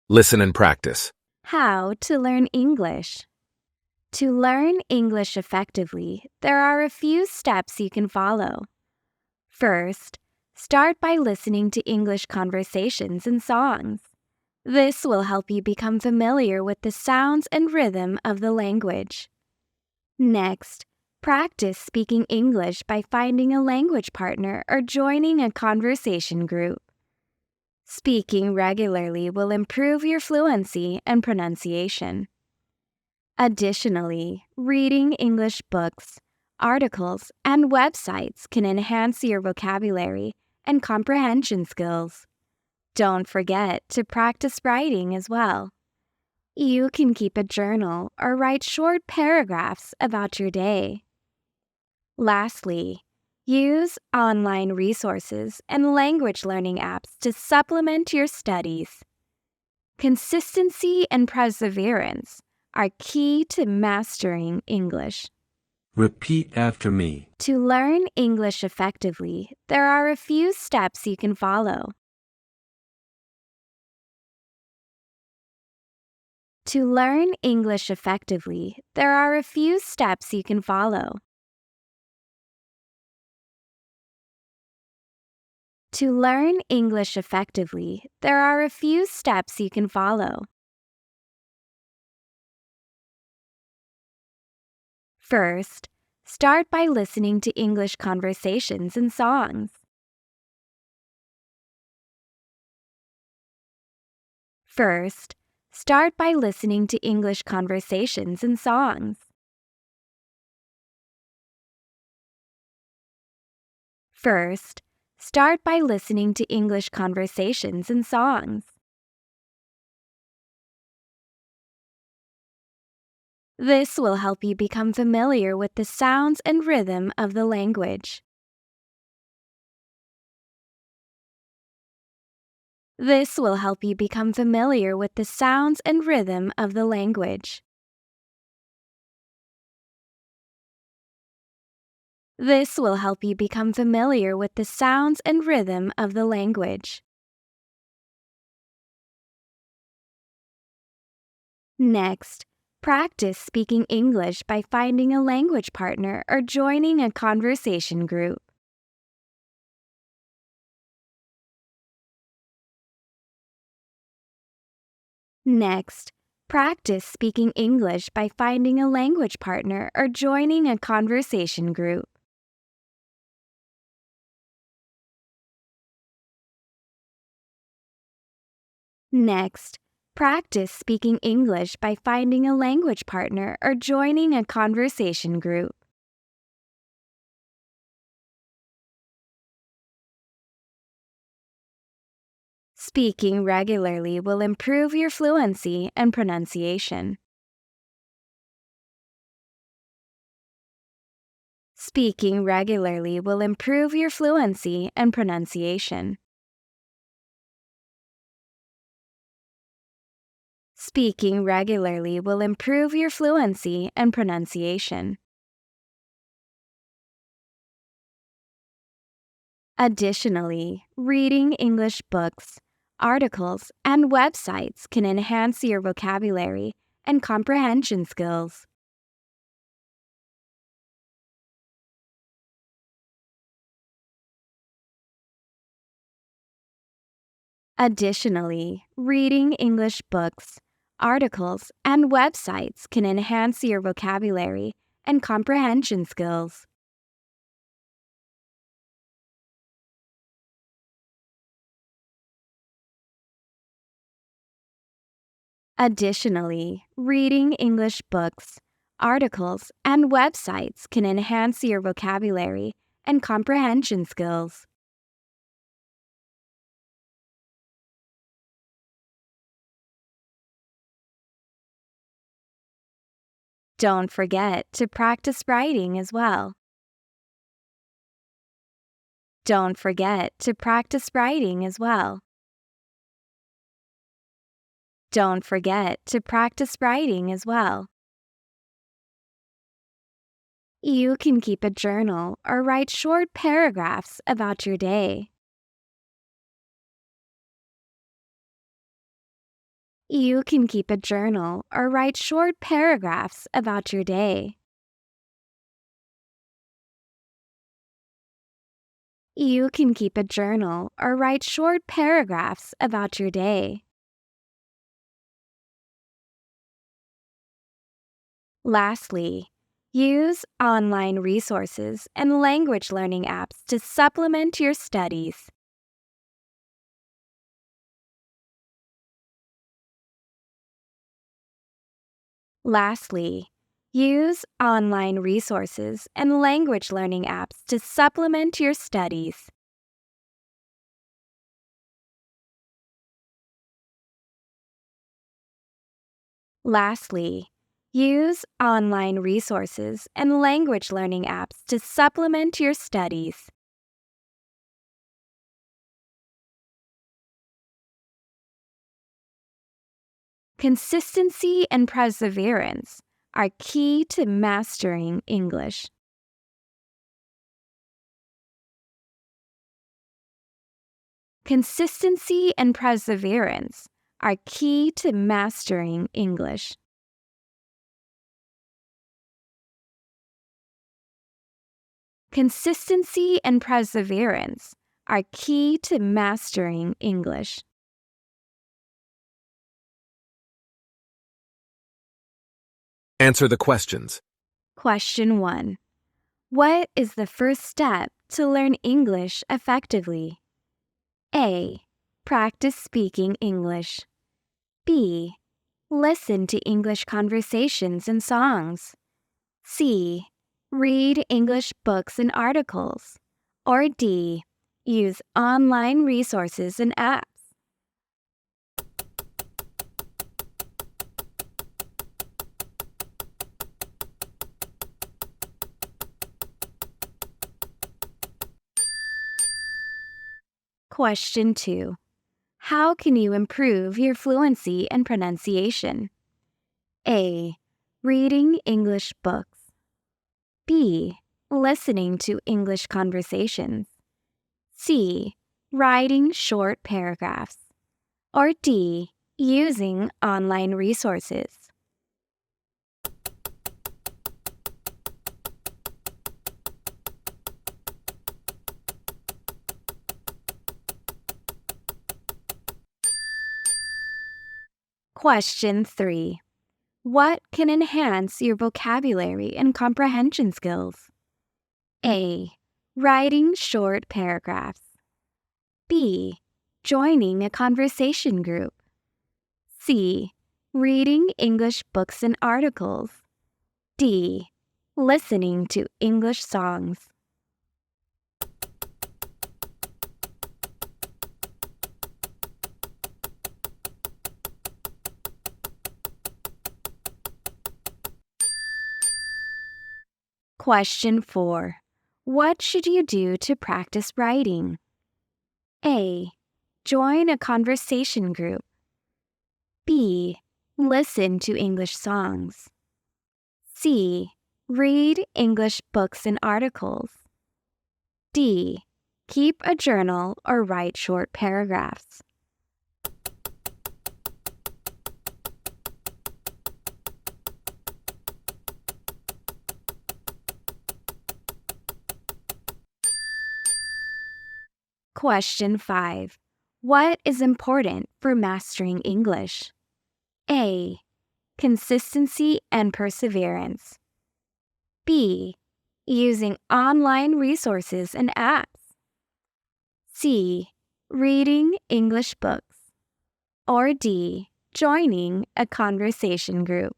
Listen and practice. How to learn English. To learn English effectively, there are a few steps you can follow. First, start by listening to English conversations and songs. This will help you become familiar with the sounds and rhythm of the language. Next, practice speaking English by finding a language partner or joining a conversation group. Speaking regularly will improve your fluency and pronunciation. Additionally, reading English books, articles, and websites can enhance your vocabulary and comprehension skills. Don't forget to practice writing as well. You can keep a journal or write short paragraphs about your day. Lastly, use online resources and language learning apps to supplement your studies. Consistency and perseverance are key to mastering English. Repeat after me. To learn English effectively, there are a few steps you can follow. To learn English effectively, there are a few steps you can follow. To learn English effectively, there are a few steps you can follow. First, start by listening to English conversations and songs. First, start by listening to English conversations and songs. First, start by listening to English conversations and songs. This will help you become familiar with the sounds and rhythm of the language. This will help you become familiar with the sounds and rhythm of the language. This will help you become familiar with the sounds and rhythm of the language. Next, practice speaking English by finding a language partner or joining a conversation group. Next, practice speaking English by finding a language partner or joining a conversation group. Next, practice speaking English by finding a language partner or joining a conversation group. Speaking regularly will improve your fluency and pronunciation. Speaking regularly will improve your fluency and pronunciation. Speaking regularly will improve your fluency and pronunciation. Additionally, reading English books, articles, and websites can enhance your vocabulary and comprehension skills. Additionally, reading English books, articles, and websites can enhance your vocabulary and comprehension skills. Additionally, reading English books, articles, and websites can enhance your vocabulary and comprehension skills. Don't forget to practice writing as well. Don't forget to practice writing as well. Don't forget to practice writing as well. You can keep a journal or write short paragraphs about your day. You can keep a journal or write short paragraphs about your day. You can keep a journal or write short paragraphs about your day. Lastly, use online resources and language learning apps to supplement your studies. Lastly, use online resources and language learning apps to supplement your studies. Lastly, use online resources and language learning apps to supplement your studies. Consistency and perseverance are key to mastering English. Consistency and perseverance are key to mastering English. Consistency and perseverance are key to mastering English. Answer the questions. Question 1. What is the first step to learn English effectively? A. Practice speaking English. B. Listen to English conversations and songs. C. Read English books and articles. Or D. Use online resources and apps. Question 2. How can you improve your fluency and pronunciation? A. Reading English books. B. Listening to English conversations. C. Writing short paragraphs. Or D. Using online resources. Question 3. What can enhance your vocabulary and comprehension skills? A. Writing short paragraphs. B. Joining a conversation group. C. Reading English books and articles. D. Listening to English songs. Question 4. What should you do to practice writing? A. Join a conversation group. B. Listen to English songs. C. Read English books and articles. D. Keep a journal or write short paragraphs. Question 5. What is important for mastering English? A. Consistency and perseverance. B. Using online resources and apps. C. Reading English books. Or D. Joining a conversation group.